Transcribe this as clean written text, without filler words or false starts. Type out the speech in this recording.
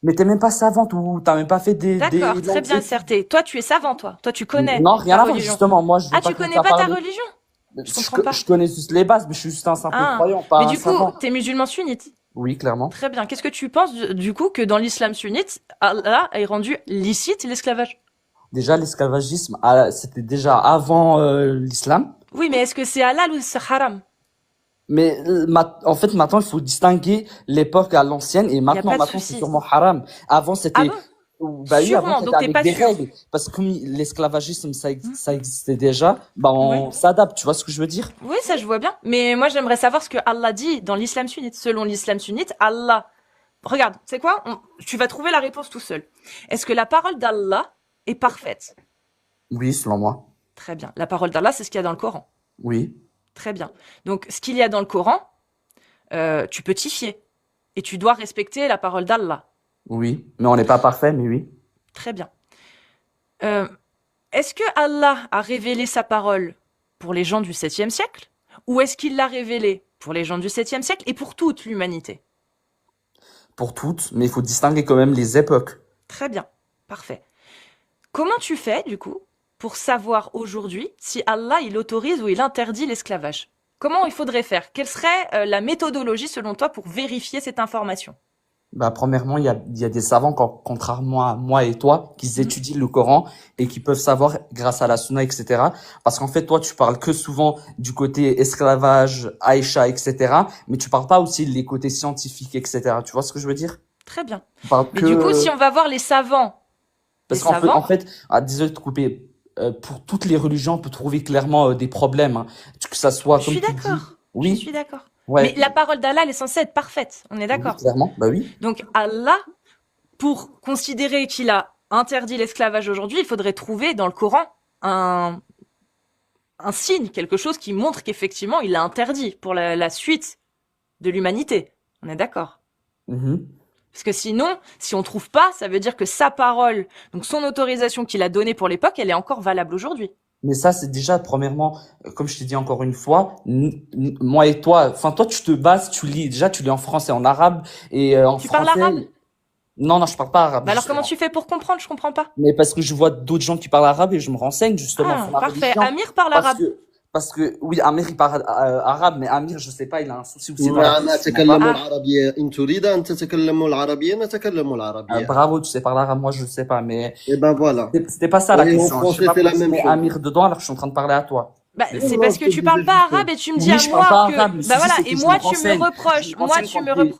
Mais t'es même pas savante ou t'as même pas fait des D'accord, très longues bien, études. Certé. Toi, tu es savant, toi. Toi, tu connais Non, ta rien à voir, religion. justement. Moi, je vais Ah, pas tu commencer connais à pas ta parler. religion? Je comprends Je pas. connais juste les bases, mais je suis juste un simple Ah, croyant, mais pas un du coup, savant. t'es musulman sunnite. Oui, clairement. Très bien. Qu'est-ce que tu penses du coup que dans l'islam sunnite, Allah ait rendu licite l'esclavage? Déjà, l'esclavagisme, c'était déjà avant l'islam. Oui, mais est-ce que c'est halal ou c'est haram? Mais en fait, maintenant, il faut distinguer l'époque à l'ancienne et Il n'y a pas de maintenant, c'est souci. sûrement haram. Avant, Ah c'était, bon? bah oui, avant, Sûrement, c'était donc t'es avec pas des sûr. règles. Parce que comme l'esclavagisme, Hmm. ça existait déjà, bah, Ouais. on s'adapte, tu vois ce que je veux dire? Oui, ça je vois bien. Mais moi j'aimerais savoir ce que Allah dit dans l'islam sunnite. Selon l'islam sunnite, Allah. Regarde, c'est quoi? Tu vas trouver la réponse tout seul. Est-ce que la parole d'Allah est parfaite? Oui, selon moi. Très bien. La parole d'Allah, c'est ce qu'il y a dans le Coran. Oui, Très bien. Donc, ce qu'il y a dans le Coran, tu peux t'y fier. Et tu dois respecter la parole d'Allah. oui. Mais on n'est pas parfait, mais oui. Très bien. Euh, Est-ce que Allah a révélé sa parole pour les gens du 7e siècle? Ou est-ce qu'il l'a révélé pour les gens du 7e siècle et pour toute l'humanité? Pour toutes, mais il faut distinguer quand même les époques. Très bien. Parfait. Comment tu fais, du coup, pour savoir aujourd'hui si Allah il autorise ou il interdit l'esclavage? Comment il faudrait faire? Quelle serait la méthodologie selon toi pour vérifier cette information? Bah, premièrement, il y a des savants, contrairement à moi et toi, qui Mhm. étudient le Coran et qui peuvent savoir grâce à la Sunna, etc. Parce qu'en fait, toi, tu parles que souvent du côté esclavage, Aïcha, etc. Mais tu parles pas aussi les côtés scientifiques, etc. Tu vois ce que je veux dire? Très bien. Tu parles Mais du coup, si que... on va voir les savants, les Parce qu'savants, en fait, désolé de te couper, pour toutes les religions, on peut trouver clairement des problèmes, hein. Que ça soit, je comme suis tu dis, d'accord. Je oui, suis d'accord. Mais ouais, la parole d'Allah, elle est censée être parfaite. On est oui, d'accord. clairement, bah oui. Donc Allah, pour considérer qu'il a interdit l'esclavage aujourd'hui, il faudrait trouver dans le Coran un, un signe, quelque chose qui montre qu'effectivement il l'a interdit pour la suite de l'humanité. On est d'accord. Mhm. Parce que sinon, si on trouve pas, ça veut dire que sa parole, donc son autorisation qu'il a donnée pour l'époque, elle est encore valable aujourd'hui. Mais ça, c'est déjà, premièrement, comme je t'ai dit encore une fois, moi et toi, enfin, toi, tu te bases, tu lis, déjà, tu lis en français, en arabe, et en Tu parles arabe? français, non, non, je parle pas arabe, Bah alors comment justement. tu fais pour comprendre? Je comprends pas. Mais parce que je vois d'autres gens qui parlent arabe et je me renseigne, justement, sur Ah, la parfait. religion. Amir parle Parce arabe. que, oui, Amir, il parle arabe, mais Amir, je sais pas, il a un souci aussi dans la نعم bouche, sûrement أتكلم pas. Ah, العربية إن تريد أن تتكلم العربية نتكلم العربية. Bravo, tu sais parler arabe, moi, je sais pas, mais Et ben voilà. c'était pas ça la Et en question. Je sais français, pas c'est pourquoi la tu même mets chose. Amir dedans alors que je suis en train de parler à toi. bah Non, c'est non, parce je que te tu disais parles pas juste. arabe et tu me dis Oui, à je parle moi pas que, arabe, mais bah si, voilà, c'est et que je me moi tu me renseigne. Je reproches, me renseigne